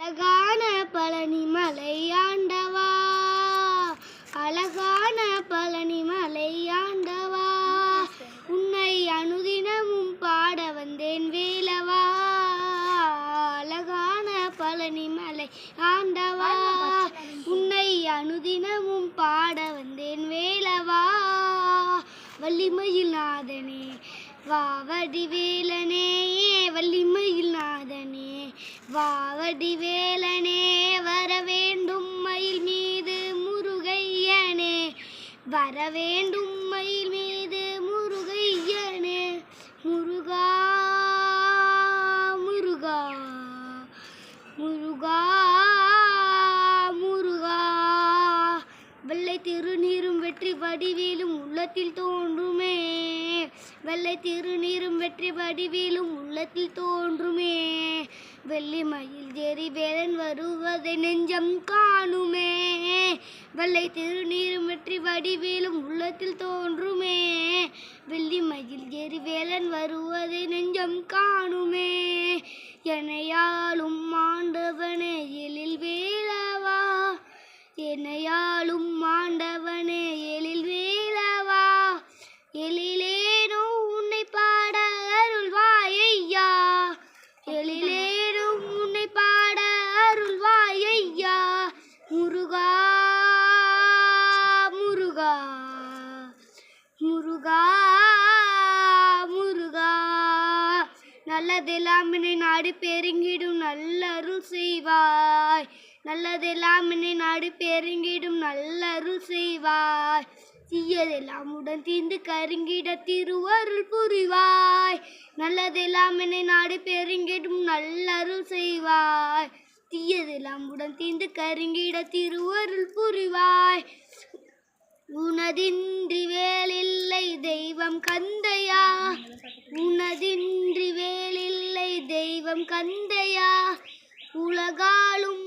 அழகான பழனி மலை ஆண்டவா, அழகான பழனி மலை ஆண்டவா, உன்னை அனுதினமும் பாட வந்தேன் வேலவா. அழகான பழனி மலை ஆண்டவா, உன்னை அனுதினமும் பாட வந்தேன் வேலவா. வள்ளிமயில் நாதனே வாவடி வேலனே, வள்ளிமயில் நாதனே வாவடி வேலனே, வர வேண்டும் மயில் மீது முருகையனே, வர வேண்டும் மயில் மீது முருகையனே. முருகா முருகா முருகா முருகா, வெள்ளை திருநீரும் வெற்றி வடிவேலும் உள்ளத்தில் தோன்றுமே, வெள்ளை திருநீரும் வெற்றி வடிவேலும் உள்ளத்தில் தோன்றுமே, வெள்ளி மயில் ஜெரி வேலன் வருவதை நெஞ்சம் காணுமே, வெள்ளை திருநீரும் வெற்றி வடிவேலும் உள்ளத்தில் தோன்றுமே, வெள்ளி மயில் ஜெரி வேலன் வருவதை நெஞ்சம் காணுமே. என்னையாளும் ஆண்டவனே எழில் வேலவா, என்னையாளும் ஆண்டவனே எழில் வேலவா, எழிலேனோ உன்னை பாட அருள்வாயையா, எழிலேனும் உன்னை பாட அருள்வாயையா. முருகா முருகா முருகா முருகா, நல்லதெல்லாம் என்னை நாடி பெருங்கிடும் நல்ல அருள் செய்வாய், நல்லதெல்லாம் என்னை நாடி பெருங்கிடும் நல்ல அருள் செய்வாய், தீயதெல்லாம் உடன் தீர்ந்து கருங்கிட திருவருள் புரிவாய், நல்லதெல்லாம் என்னை நாடி பெருங்கிடும் நல்ல அருள் செய்வாய், தீயதெல்லாம் உடன் தீர்ந்து கருங்கிட திருவருள் புரிவாய். உனதின்றி வேலில்லை தெய்வம் கந்தையா, உனதின்றி வேலில்லை தெய்வம் கந்தையா, உலகாலும்